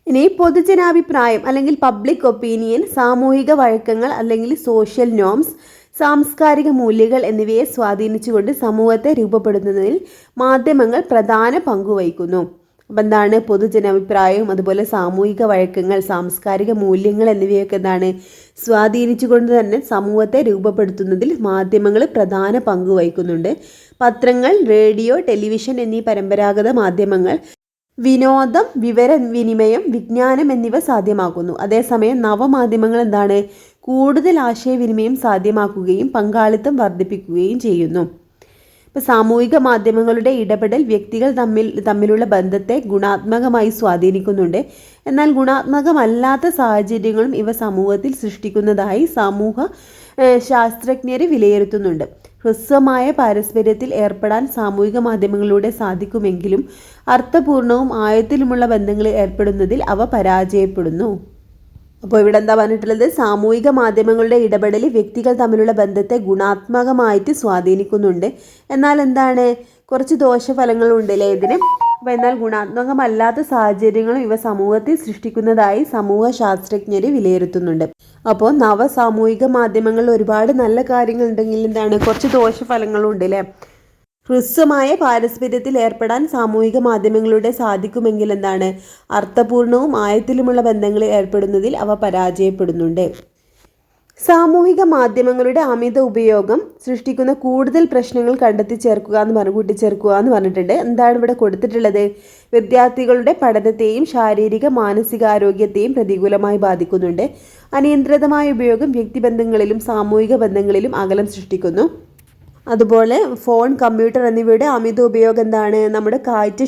ഇനി പൊതുജനാഭിപ്രായം അല്ലെങ്കിൽ പബ്ലിക് ഒപ്പീനിയൻ, സാമൂഹിക വഴക്കങ്ങൾ അല്ലെങ്കിൽ സോഷ്യൽ നോംസ്, സാംസ്കാരിക മൂല്യങ്ങൾ എന്നിവയെ സ്വാധീനിച്ചുകൊണ്ട് സമൂഹത്തെ രൂപപ്പെടുത്തുന്നതിൽ മാധ്യമങ്ങൾ പ്രധാന പങ്കുവഹിക്കുന്നു. അപ്പം എന്താണ്, പൊതുജനാഭിപ്രായവും അതുപോലെ സാമൂഹിക വഴക്കങ്ങൾ, സാംസ്കാരിക മൂല്യങ്ങൾ എന്നിവയൊക്കെ എന്താണ് സ്വാധീനിച്ചുകൊണ്ട് തന്നെ സമൂഹത്തെ രൂപപ്പെടുത്തുന്നതിൽ മാധ്യമങ്ങൾ പ്രധാന പങ്ക് വഹിക്കുന്നുണ്ട്. പത്രങ്ങൾ, റേഡിയോ, ടെലിവിഷൻ എന്നീ പരമ്പരാഗത മാധ്യമങ്ങൾ വിനോദം, വിവരവിനിമയം, വിജ്ഞാനം എന്നിവ സാധ്യമാക്കുന്നു. അതേസമയം നവമാധ്യമങ്ങൾ എന്താണ് കൂടുതൽ ആശയവിനിമയം സാധ്യമാക്കുകയും പങ്കാളിത്തം വർദ്ധിപ്പിക്കുകയും ചെയ്യുന്നു. ഇപ്പോൾ സാമൂഹിക മാധ്യമങ്ങളുടെ ഇടപെടൽ വ്യക്തികൾ തമ്മിലുള്ള ബന്ധത്തെ ഗുണാത്മകമായി സ്വാധീനിക്കുന്നുണ്ട്. എന്നാൽ ഗുണാത്മകമല്ലാത്ത സാഹചര്യങ്ങളും ഇവ സമൂഹത്തിൽ സൃഷ്ടിക്കുന്നതായി സമൂഹ ശാസ്ത്രജ്ഞർ വിലയിരുത്തുന്നുണ്ട്. ഹ്രസ്വമായ പാരസ്പര്യത്തിൽ ഏർപ്പെടാൻ സാമൂഹിക മാധ്യമങ്ങളിലൂടെ സാധിക്കുമെങ്കിലും അർത്ഥപൂർണവും ആഴത്തിലുമുള്ള ബന്ധങ്ങളിൽ ഏർപ്പെടുന്നതിൽ അവ പരാജയപ്പെടുന്നു. അപ്പോൾ ഇവിടെ എന്താ പറഞ്ഞിട്ടുള്ളത്, സാമൂഹിക മാധ്യമങ്ങളുടെ ഇടപെടൽ വ്യക്തികൾ തമ്മിലുള്ള ബന്ധത്തെ ഗുണാത്മകമായിട്ട് സ്വാധീനിക്കുന്നുണ്ട്. എന്നാൽ എന്താണ്, കുറച്ച് ദോഷഫലങ്ങളുണ്ടല്ലേ ഇതിന്. അപ്പോൾ എന്നാൽ ഗുണാത്മകമല്ലാത്ത സാഹചര്യങ്ങളും ഇവ സമൂഹത്തിൽ സൃഷ്ടിക്കുന്നതായി സമൂഹ ശാസ്ത്രജ്ഞർ വിലയിരുത്തുന്നുണ്ട്. അപ്പോൾ സാമൂഹിക മാധ്യമങ്ങളിൽ ഒരുപാട് നല്ല കാര്യങ്ങൾ ഉണ്ടെങ്കിൽ എന്താണ്, കുറച്ച് ദോഷഫലങ്ങളും ഉണ്ട് അല്ലേ. ഹ്രസ്വമായ പാരസ്പര്യത്തിൽ ഏർപ്പെടാൻ സാമൂഹിക മാധ്യമങ്ങളിലൂടെ സാധിക്കുമെങ്കിൽ എന്താണ്, അർത്ഥപൂർണവും ആഴത്തിലുമുള്ള ബന്ധങ്ങളിൽ ഏർപ്പെടുന്നതിൽ അവ പരാജയപ്പെടുന്നുണ്ട്. സാമൂഹിക മാധ്യമങ്ങളുടെ അമിത ഉപയോഗം സൃഷ്ടിക്കുന്ന കൂടുതൽ പ്രശ്നങ്ങൾ കൂട്ടിച്ചേർക്കുക എന്ന് പറഞ്ഞിട്ടുണ്ട്. എന്താണ് ഇവിടെ കൊടുത്തിട്ടുള്ളത്, വിദ്യാർത്ഥികളുടെ പഠനത്തെയും ശാരീരിക മാനസികാരോഗ്യത്തെയും പ്രതികൂലമായി ബാധിക്കുന്നുണ്ട്. അനിയന്ത്രിതമായ ഉപയോഗം വ്യക്തിബന്ധങ്ങളിലും സാമൂഹിക ബന്ധങ്ങളിലും അകലം സൃഷ്ടിക്കുന്നു. അതുപോലെ ഫോൺ, കമ്പ്യൂട്ടർ എന്നിവയുടെ അമിത ഉപയോഗം എന്താണ്, നമ്മുടെ കാഴ്ച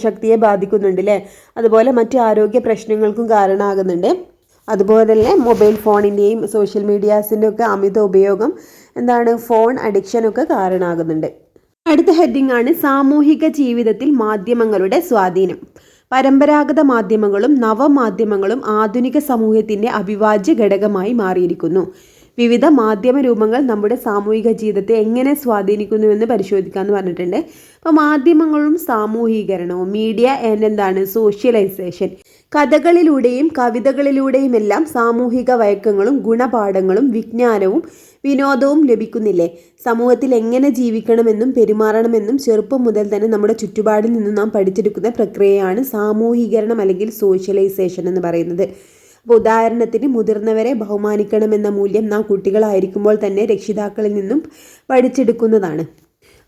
ശക്തിയെ ബാധിക്കുന്നുണ്ട് അല്ലേ. അതുപോലെ മറ്റ് ആരോഗ്യ പ്രശ്നങ്ങൾക്കും കാരണമാകുന്നുണ്ട്. അതുപോലെ തന്നെ മൊബൈൽ ഫോണിൻ്റെയും സോഷ്യൽ മീഡിയാസിൻ്റെ ഒക്കെ അമിത ഉപയോഗം എന്താണ്, ഫോൺ അഡിക്ഷനൊക്കെ കാരണമാകുന്നുണ്ട്. അടുത്ത ഹെഡിങ് ആണ് സാമൂഹിക ജീവിതത്തിൽ മാധ്യമങ്ങളുടെ സ്വാധീനം. പരമ്പരാഗത മാധ്യമങ്ങളും നവമാധ്യമങ്ങളും ആധുനിക സമൂഹത്തിൻ്റെ അവിഭാജ്യ ഘടകമായി മാറിയിരിക്കുന്നു. വിവിധ മാധ്യമ രൂപങ്ങൾ നമ്മുടെ സാമൂഹിക ജീവിതത്തെ എങ്ങനെ സ്വാധീനിക്കുന്നുവെന്ന് പരിശോധിക്കാമെന്ന് പറഞ്ഞിട്ടുണ്ട്. അപ്പോൾ മാധ്യമങ്ങളും സാമൂഹീകരണവും, മീഡിയ ആൻഡ് എന്താണ് സോഷ്യലൈസേഷൻ, കഥകളിലൂടെയും കവിതകളിലൂടെയും എല്ലാം സാമൂഹിക വഴക്കങ്ങളും ഗുണപാഠങ്ങളും വിജ്ഞാനവും വിനോദവും ലഭിക്കുന്നില്ലേ. സമൂഹത്തിൽ എങ്ങനെ ജീവിക്കണമെന്നും പെരുമാറണമെന്നും ചെറുപ്പം മുതൽ തന്നെ നമ്മുടെ ചുറ്റുപാടിൽ നിന്നും നാം പഠിച്ചെടുക്കുന്ന പ്രക്രിയയാണ് സാമൂഹീകരണം അല്ലെങ്കിൽ സോഷ്യലൈസേഷൻ എന്ന് പറയുന്നത്. അപ്പോൾ ഉദാഹരണത്തിന് മുതിർന്നവരെ ബഹുമാനിക്കണമെന്ന മൂല്യം നാം കുട്ടികളായിരിക്കുമ്പോൾ തന്നെ രക്ഷിതാക്കളിൽ നിന്നും പഠിച്ചെടുക്കുന്നതാണ്.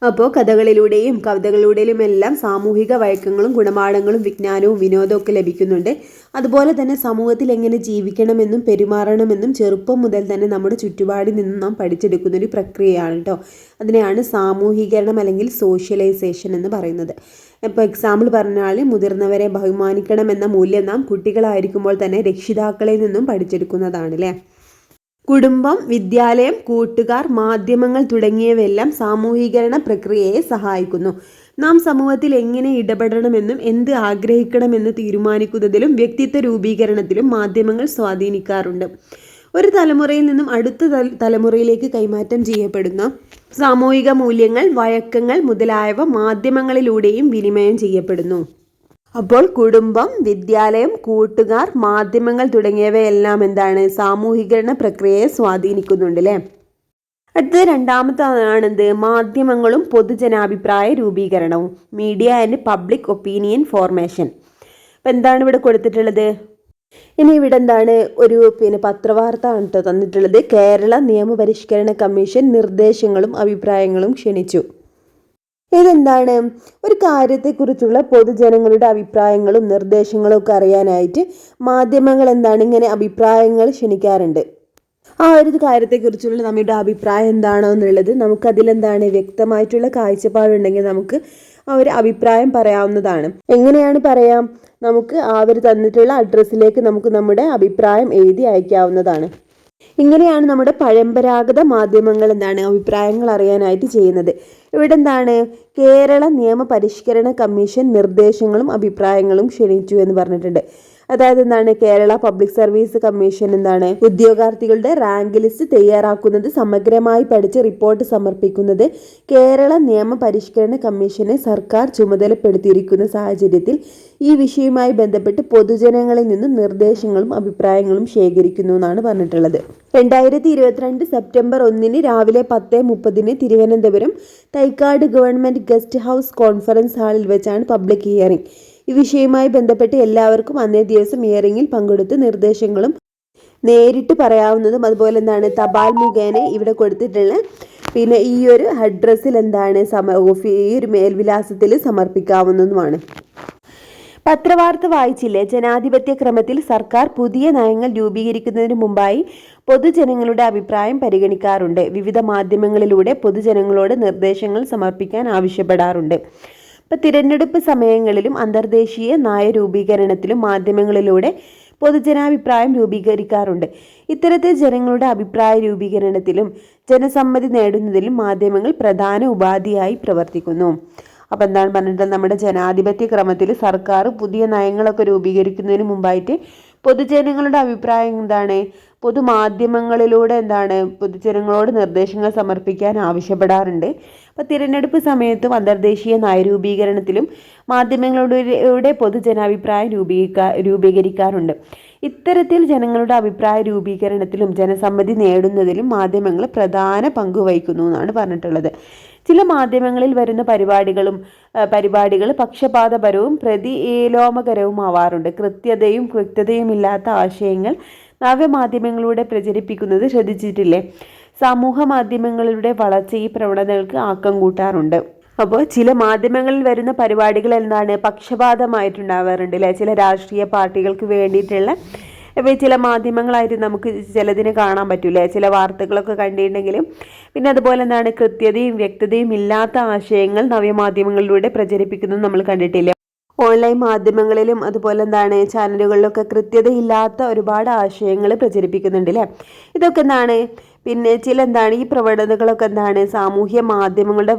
അപ്പോൾ കഥകളിലൂടെയും കവിതകളിലൂടെയും എല്ലാം സാമൂഹിക വഴക്കങ്ങളും ഗുണപാഠങ്ങളും വിജ്ഞാനവും വിനോദവും ഒക്കെ ലഭിക്കുന്നുണ്ട്. അതുപോലെ തന്നെ സമൂഹത്തിൽ എങ്ങനെ ജീവിക്കണമെന്നും പെരുമാറണമെന്നും ചെറുപ്പം മുതൽ തന്നെ നമ്മുടെ ചുറ്റുപാടിൽ നിന്നും നാം പഠിച്ചെടുക്കുന്ന ഒരു പ്രക്രിയയാണ് കേട്ടോ. അതിനെയാണ് സാമൂഹീകരണം അല്ലെങ്കിൽ സോഷ്യലൈസേഷൻ എന്ന് പറയുന്നത്. ഇപ്പോൾ എക്സാമ്പിൾ പറഞ്ഞാൽ മുതിർന്നവരെ ബഹുമാനിക്കണമെന്ന മൂല്യം നാം കുട്ടികളായിരിക്കുമ്പോൾ തന്നെ രക്ഷിതാക്കളിൽ നിന്നും പഠിച്ചെടുക്കുന്നതാണ് അല്ലേ. കുടുംബം, വിദ്യാലയം, കൂട്ടുകാർ, മാധ്യമങ്ങൾ തുടങ്ങിയവയെല്ലാം സാമൂഹീകരണ പ്രക്രിയയെ സഹായിക്കുന്നു. നാം സമൂഹത്തിൽ എങ്ങനെ ഇടപെടണമെന്നും എന്ത് ആഗ്രഹിക്കണമെന്ന് തീരുമാനിക്കുന്നതിലും വ്യക്തിത്വ രൂപീകരണത്തിലും മാധ്യമങ്ങൾ സ്വാധീനിക്കാറുണ്ട്. ഒരു തലമുറയിൽ നിന്നും അടുത്ത തലമുറയിലേക്ക് കൈമാറ്റം ചെയ്യപ്പെടുന്ന സാമൂഹിക മൂല്യങ്ങൾ, വഴക്കങ്ങൾ മുതലായവ മാധ്യമങ്ങളിലൂടെയും വിനിമയം ചെയ്യപ്പെടുന്നു. അപ്പോൾ കുടുംബം, വിദ്യാലയം, കൂട്ടുകാർ, മാധ്യമങ്ങൾ തുടങ്ങിയവയെല്ലാം എന്താണ് സാമൂഹികരണ പ്രക്രിയയെ സ്വാധീനിക്കുന്നുണ്ട് അല്ലേ. അടുത്തത് രണ്ടാമത്തേതാണെന്ത്, മാധ്യമങ്ങളും പൊതുജനാഭിപ്രായ രൂപീകരണവും, media and public opinion formation. അപ്പം എന്താണ് ഇവിടെ കൊടുത്തിട്ടുള്ളത്, ഇനി ഇവിടെ എന്താണ് ഒരു പത്രവാർത്ത ആണ് കേട്ടോ തന്നിട്ടുള്ളത്. കേരള നിയമപരിഷ്കരണ കമ്മീഷൻ നിർദ്ദേശങ്ങളും അഭിപ്രായങ്ങളും ക്ഷണിച്ചു. ഇതെന്താണ്, ഒരു കാര്യത്തെക്കുറിച്ചുള്ള പൊതുജനങ്ങളുടെ അഭിപ്രായങ്ങളും നിർദ്ദേശങ്ങളും ഒക്കെ അറിയാനായിട്ട് മാധ്യമങ്ങൾ എന്താണ് ഇങ്ങനെ അഭിപ്രായങ്ങൾ ക്ഷണിക്കാറുണ്ട്. ആ ഒരു കാര്യത്തെക്കുറിച്ചുള്ള നമ്മുടെ അഭിപ്രായം എന്താണോ എന്നുള്ളത് നമുക്കതിലെന്താണ് വ്യക്തമായിട്ടുള്ള കാഴ്ചപ്പാടുണ്ടെങ്കിൽ നമുക്ക് ആ ഒരു അഭിപ്രായം പറയാവുന്നതാണ്. എങ്ങനെയാണ് പറയാം, നമുക്ക് അവർ തന്നിട്ടുള്ള അഡ്രസ്സിലേക്ക് നമുക്ക് നമ്മുടെ അഭിപ്രായം എഴുതി അയക്കാവുന്നതാണ്. ഇങ്ങനെയാണ് നമ്മുടെ പരമ്പരാഗത മാധ്യമങ്ങൾ എന്താണ് അഭിപ്രായങ്ങൾ അറിയാനായിട്ട് ചെയ്യുന്നത്. ഇവിടെ എന്താണ്, കേരള നിയമപരിഷ്കരണ കമ്മീഷൻ നിർദ്ദേശങ്ങളും അഭിപ്രായങ്ങളും ക്ഷണിച്ചു എന്ന് പറഞ്ഞിട്ടുണ്ട്. അതായത് എന്താണ്, കേരള പബ്ലിക് സർവീസ് കമ്മീഷൻ എന്താണ് ഉദ്യോഗാർത്ഥികളുടെ റാങ്ക് ലിസ്റ്റ് തയ്യാറാക്കുന്നത്, സമഗ്രമായി പഠിച്ച് റിപ്പോർട്ട് സമർപ്പിക്കുന്നത് കേരള നിയമ പരിഷ്കരണ കമ്മീഷനെ സർക്കാർ ചുമതലപ്പെടുത്തിയിരിക്കുന്ന സാഹചര്യത്തിൽ ഈ വിഷയവുമായി ബന്ധപ്പെട്ട് പൊതുജനങ്ങളിൽ നിന്നും നിർദ്ദേശങ്ങളും അഭിപ്രായങ്ങളും ശേഖരിക്കുന്നു എന്നാണ് പറഞ്ഞിട്ടുള്ളത്. 2022 സെപ്റ്റംബർ 1 രാവിലെ 10:30 Thiruvananthapuram Thycaud government guest house conference ഹാളിൽ വെച്ചാണ് പബ്ലിക് ഹിയറിംഗ്. ഈ വിഷയവുമായി ബന്ധപ്പെട്ട് എല്ലാവർക്കും അന്നേ ദിവസം ഹിയറിംഗിൽ പങ്കെടുത്ത് നിർദ്ദേശങ്ങളും നേരിട്ട് പറയാവുന്നതും അതുപോലെ എന്താണ് തപാൽ മുഖേന ഇവിടെ കൊടുത്തിട്ടുള്ള പിന്നെ ഈ ഒരു അഡ്രസ്സിൽ എന്താണ് ഈ ഒരു മേൽവിലാസത്തിൽ സമർപ്പിക്കാവുന്നതുമാണ്. പത്രവാർത്ത വായിച്ചില്ലേ? ജനാധിപത്യ ക്രമത്തിൽ സർക്കാർ പുതിയ നയങ്ങൾ രൂപീകരിക്കുന്നതിന് മുമ്പായി പൊതുജനങ്ങളുടെ അഭിപ്രായം പരിഗണിക്കാറുണ്ട്. വിവിധ മാധ്യമങ്ങളിലൂടെ പൊതുജനങ്ങളോട് നിർദ്ദേശങ്ങൾ സമർപ്പിക്കാൻ ആവശ്യപ്പെടാറുണ്ട്. തിരഞ്ഞെടുപ്പ് സമയങ്ങളിലും അന്തർദേശീയ നയ രൂപീകരണത്തിലും മാധ്യമങ്ങളിലൂടെ പൊതുജനാഭിപ്രായം രൂപീകരിക്കാറുണ്ട്. ഇത്തരത്തിൽ ജനങ്ങളുടെ അഭിപ്രായ രൂപീകരണത്തിലും ജനസമ്മതി നേടുന്നതിലും മാധ്യമങ്ങൾ പ്രധാന ഉപാധിയായി പ്രവർത്തിക്കുന്നു. അപ്പം എന്താണ് പറഞ്ഞിട്ട്, നമ്മുടെ ജനാധിപത്യ ക്രമത്തിൽ സർക്കാർ പുതിയ നയങ്ങളൊക്കെ രൂപീകരിക്കുന്നതിന് മുമ്പായിട്ട് പൊതുജനങ്ങളുടെ അഭിപ്രായം എന്താണ് പൊതുമാധ്യമങ്ങളിലൂടെ പൊതുജനങ്ങളോട് നിർദ്ദേശങ്ങൾ സമർപ്പിക്കാൻ ആവശ്യപ്പെടാറുണ്ട്. അപ്പോൾ തിരഞ്ഞെടുപ്പ് സമയത്തും അന്തർദേശീയ നയരൂപീകരണത്തിലും മാധ്യമങ്ങളുടെ പൊതുജനാഭിപ്രായം രൂപീകരിക്കാറുണ്ട്. ഇത്തരത്തിൽ ജനങ്ങളുടെ അഭിപ്രായ രൂപീകരണത്തിലും ജനസമ്മതി നേടുന്നതിലും മാധ്യമങ്ങൾ പ്രധാന പങ്ക് വഹിക്കുന്നു എന്നാണ് പറഞ്ഞിട്ടുള്ളത്. ചില മാധ്യമങ്ങളിൽ വരുന്ന പരിപാടികൾ പക്ഷപാതപരവും പ്രതിലോമകരവുമാവാറുണ്ട്. കൃത്യതയും വ്യക്തതയും ഇല്ലാത്ത ആശയങ്ങൾ നവമാധ്യമങ്ങളിലൂടെ പ്രചരിപ്പിക്കുന്നത് ശ്രദ്ധിച്ചിട്ടില്ലേ? സമൂഹ മാധ്യമങ്ങളുടെ വളർച്ച ഈ പ്രവണതകൾക്ക് ആക്കം കൂട്ടാറുണ്ട്. അപ്പോൾ ചില മാധ്യമങ്ങളിൽ വരുന്ന പരിപാടികൾ പക്ഷപാതമായിട്ടുണ്ടാവാറുണ്ട് അല്ലേ? ചില രാഷ്ട്രീയ പാർട്ടികൾക്ക് വേണ്ടിയിട്ടുള്ള ചില മാധ്യമങ്ങളായിട്ട് നമുക്ക് ചിലതിന് കാണാൻ പറ്റൂലേ? ചില വാർത്തകളൊക്കെ കണ്ടിട്ടുണ്ടെങ്കിലും പിന്നെ അതുപോലെ കൃത്യതയും വ്യക്തതയും ഇല്ലാത്ത ആശയങ്ങൾ നവമാധ്യമങ്ങളിലൂടെ പ്രചരിപ്പിക്കുന്നത് നമ്മൾ കണ്ടിട്ടില്ലേ? ഓൺലൈൻ മാധ്യമങ്ങളിലും അതുപോലെ ചാനലുകളിലൊക്കെ കൃത്യതയില്ലാത്ത ഒരുപാട് ആശയങ്ങൾ പ്രചരിപ്പിക്കുന്നുണ്ട് അല്ലേ? ഇതൊക്കെ പിന്നെ ഈ പ്രവണതകളൊക്കെ സാമൂഹ്യ മാധ്യമങ്ങളുടെ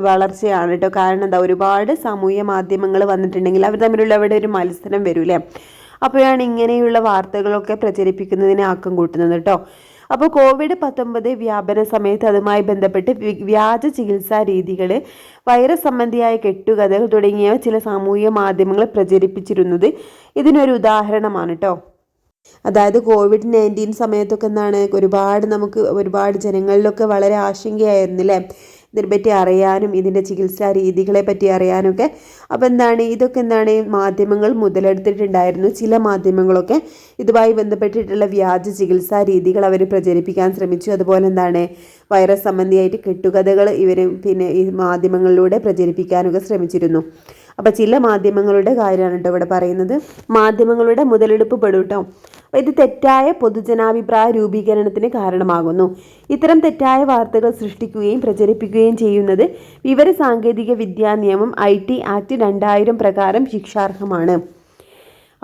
വളർച്ചയാണ് കേട്ടോ. കാരണം ഒരുപാട് സാമൂഹ്യ മാധ്യമങ്ങൾ വന്നിട്ടുണ്ടെങ്കിൽ അവർ തമ്മിലുള്ള അവിടെ ഒരു മത്സരം വരൂലേ? അപ്പോഴാണ് ഇങ്ങനെയുള്ള വാർത്തകളൊക്കെ പ്രചരിപ്പിക്കുന്നതിന് ആക്കം കൂട്ടുന്നത് കേട്ടോ. അപ്പോൾ COVID-19 വ്യാപന സമയത്ത് അതുമായി ബന്ധപ്പെട്ട് വ്യാജ ചികിത്സാ രീതികൾ, വൈറസ് സംബന്ധിയായ കെട്ടുകഥകൾ തുടങ്ങിയവ ചില സാമൂഹിക മാധ്യമങ്ങൾ പ്രചരിപ്പിച്ചിരുന്നത് ഇതിനൊരു ഉദാഹരണമാണ് കേട്ടോ. അതായത് COVID-19 സമയത്തൊക്കെ ഒരുപാട് ജനങ്ങളിലൊക്കെ വളരെ ആശങ്കയായിരുന്നു അല്ലേ? ഇതിനെപ്പറ്റി അറിയാനും ഇതിൻ്റെ ചികിത്സാ രീതികളെ പറ്റി അറിയാനൊക്കെ. അപ്പോൾ ഇതൊക്കെ മാധ്യമങ്ങൾ മുതലെടുത്തിട്ടുണ്ടായിരുന്നു. ചില മാധ്യമങ്ങളൊക്കെ ഇതുമായി ബന്ധപ്പെട്ടിട്ടുള്ള വ്യാജ ചികിത്സാ രീതികൾ അവർ പ്രചരിപ്പിക്കാൻ ശ്രമിച്ചു. അതുപോലെ വൈറസ് സംബന്ധിയായിട്ട് കെട്ടുകഥകൾ ഇവർ ഈ മാധ്യമങ്ങളിലൂടെ പ്രചരിപ്പിക്കാനൊക്കെ ശ്രമിച്ചിരുന്നു. അപ്പോൾ ചില മാധ്യമങ്ങളുടെ കാര്യമാണ് കേട്ടോ ഇവിടെ പറയുന്നത്. മാധ്യമങ്ങളുടെ മുതലെടുപ്പ് പെടും കേട്ടോ. അപ്പോൾ ഇത് തെറ്റായ പൊതുജനാഭിപ്രായ രൂപീകരണത്തിന് കാരണമാകുന്നു. ഇത്തരം തെറ്റായ വാർത്തകൾ സൃഷ്ടിക്കുകയും പ്രചരിപ്പിക്കുകയും ചെയ്യുന്നത് വിവരസാങ്കേതിക വിദ്യാ നിയമം IT ആക്ട് 2000 പ്രകാരം ശിക്ഷാർഹമാണ്.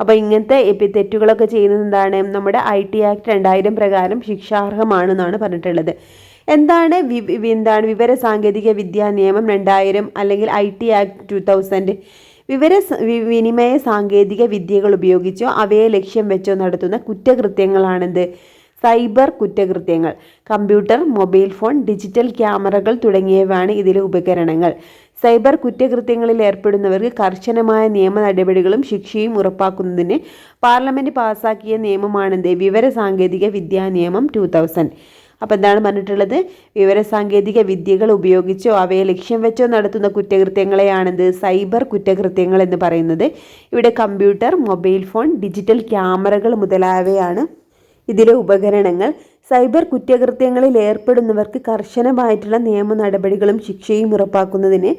അപ്പോൾ ഇങ്ങനത്തെ തെറ്റുകളൊക്കെ ചെയ്യുന്നത് നമ്മുടെ IT ആക്ട് 2000 പ്രകാരം ശിക്ഷാർഹമാണെന്നാണ് പറഞ്ഞിട്ടുള്ളത്. എന്താണ് വിവരസാങ്കേതിക വിദ്യാ നിയമം 2000 അല്ലെങ്കിൽ IT ആക്ട് 2000? വിനിമയ സാങ്കേതിക വിദ്യകൾ ഉപയോഗിച്ചോ അവയെ ലക്ഷ്യം വെച്ചോ നടത്തുന്ന കുറ്റകൃത്യങ്ങളാണെന്ത്? സൈബർ കുറ്റകൃത്യങ്ങൾ. കമ്പ്യൂട്ടർ, മൊബൈൽ ഫോൺ, ഡിജിറ്റൽ ക്യാമറകൾ തുടങ്ങിയവയാണ് ഇതിലെ ഉപകരണങ്ങൾ. സൈബർ കുറ്റകൃത്യങ്ങളിൽ ഏർപ്പെടുന്നവർക്ക് കർശനമായ നിയമ നടപടികളും ശിക്ഷയും ഉറപ്പാക്കുന്നതിന് പാർലമെന്റ് പാസാക്കിയ നിയമമാണെന്ത്? വിവരസാങ്കേതിക വിദ്യാ നിയമം 2000. അപ്പോൾ എന്താണ് പറഞ്ഞിട്ടുള്ളത്? വിവരസാങ്കേതിക വിദ്യകൾ ഉപയോഗിച്ചോ അവയെ ലക്ഷ്യം വെച്ചോ നടത്തുന്ന കുറ്റകൃത്യങ്ങളെയാണെന്ത്? സൈബർ കുറ്റകൃത്യങ്ങൾ എന്ന് പറയുന്നത്. ഇവിടെ കമ്പ്യൂട്ടർ, മൊബൈൽ ഫോൺ, ഡിജിറ്റൽ ക്യാമറകൾ മുതലായവയാണ് ഇതിലെ ഉപകരണങ്ങൾ. സൈബർ കുറ്റകൃത്യങ്ങളിൽ ഏർപ്പെടുന്നവർക്ക് കർശനമായിട്ടുള്ള നിയമ നടപടികളും ശിക്ഷയും ഉറപ്പാക്കുന്നതിന്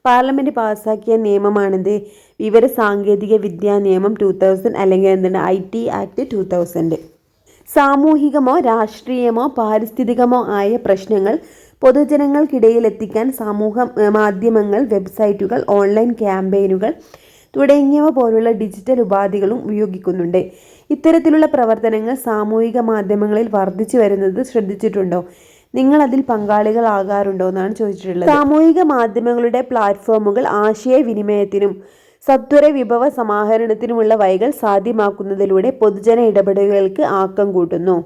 പാർലമെന്റ് പാസാക്കിയ നിയമമാണെന്ത്? വിവരസാങ്കേതിക വിദ്യാ നിയമം 2000 അല്ലെങ്കിൽ IT ആക്ട് 2000. സാമൂഹികമോ രാഷ്ട്രീയമോ പാരിസ്ഥിതികമോ ആയ പ്രശ്നങ്ങൾ പൊതുജനങ്ങൾക്കിടയിൽ എത്തിക്കാൻ സമൂഹ മാധ്യമങ്ങൾ, വെബ്സൈറ്റുകൾ, ഓൺലൈൻ ക്യാമ്പയിനുകൾ തുടങ്ങിയവ പോലുള്ള ഡിജിറ്റൽ ഉപാധികളും ഉപയോഗിക്കുന്നുണ്ട്. ഇത്തരത്തിലുള്ള പ്രവർത്തനങ്ങൾ സാമൂഹിക മാധ്യമങ്ങളിൽ വർദ്ധിച്ചു വരുന്നത് ശ്രദ്ധിച്ചിട്ടുണ്ടോ? നിങ്ങൾ അതിൽ പങ്കാളികളാകാറുണ്ടോ എന്നാണ് ചോദിച്ചിട്ടുള്ളത്. സാമൂഹിക മാധ്യമങ്ങളുടെ പ്ലാറ്റ്ഫോമുകൾ ആശയവിനിമയത്തിനും സത്വര വിഭവ സമാഹരണത്തിനുമുള്ള വഴികൾ സാധ്യമാക്കുന്നതിലൂടെ പൊതുജന ഇടപെടലുകൾക്ക് ആക്കം കൂട്ടുന്നു.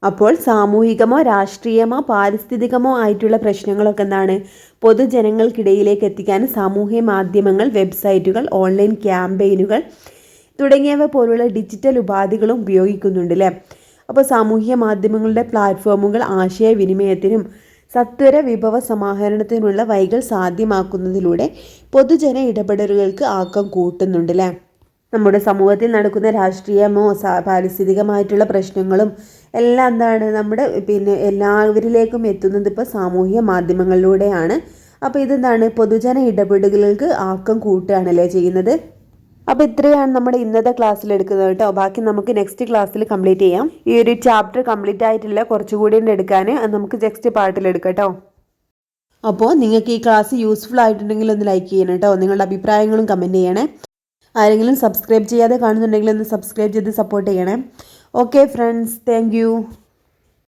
അപ്പോൾ സാമൂഹികമോ രാഷ്ട്രീയമോ പാരിസ്ഥിതികമോ ആയിട്ടുള്ള പ്രശ്നങ്ങളൊക്കെ എന്താണ് പൊതുജനങ്ങൾക്കിടയിലേക്ക് എത്തിക്കാൻ സാമൂഹ്യ മാധ്യമങ്ങൾ, വെബ്സൈറ്റുകൾ, ഓൺലൈൻ ക്യാമ്പയിനുകൾ തുടങ്ങിയവ പോലുള്ള ഡിജിറ്റൽ ഉപാധികളും ഉപയോഗിക്കുന്നുണ്ട് അല്ലേ. അപ്പോൾ സാമൂഹ്യ മാധ്യമങ്ങളുടെ പ്ലാറ്റ്ഫോമുകൾ ആശയവിനിമയത്തിനും സത്വര വിഭവ സമാഹരണത്തിനുള്ള വഴികൾ സാധ്യമാക്കുന്നതിലൂടെ പൊതുജന ഇടപെടലുകൾക്ക് ആക്കം കൂട്ടുന്നുണ്ട് അല്ലേ. നമ്മുടെ സമൂഹത്തിൽ നടക്കുന്ന രാഷ്ട്രീയമോ പാരിസ്ഥിതികമായിട്ടുള്ള പ്രശ്നങ്ങളും എല്ലാം എന്താണ് നമ്മുടെ എല്ലാവരിലേക്കും എത്തുന്നത് ഇപ്പോൾ സാമൂഹ്യ മാധ്യമങ്ങളിലൂടെയാണ്. അപ്പോൾ ഇതെന്താണ് പൊതുജന ഇടപെടലുകൾക്ക് ആക്കം കൂട്ടുകയാണല്ലേ ചെയ്യുന്നത്. അപ്പോൾ ഇത്രയാണ് നമ്മുടെ ഇന്നത്തെ ക്ലാസ്സിൽ എടുക്കുന്നത് കേട്ടോ. ബാക്കി നമുക്ക് നെക്സ്റ്റ് ക്ലാസ്സിൽ കംപ്ലീറ്റ് ചെയ്യാം. ഈ ഒരു ചാപ്റ്റർ കംപ്ലീറ്റ് ആയിട്ടില്ല, കുറച്ചുകൂടി എടുക്കാൻ. നമുക്ക് നെക്സ്റ്റ് പാർട്ടിൽ എടുക്കാം കേട്ടോ. അപ്പോൾ നിങ്ങൾക്ക് ഈ ക്ലാസ് യൂസ്ഫുൾ ആയിട്ടുണ്ടെങ്കിൽ ഒന്ന് ലൈക്ക് ചെയ്യണം കേട്ടോ. നിങ്ങളുടെ അഭിപ്രായങ്ങളും കമൻറ്റ് ചെയ്യണേ. ആരെങ്കിലും സബ്സ്ക്രൈബ് ചെയ്യാതെ കാണുന്നുണ്ടെങ്കിൽ ഒന്ന് സബ്സ്ക്രൈബ് ചെയ്ത് സപ്പോർട്ട് ചെയ്യണേ. Okay friends, thank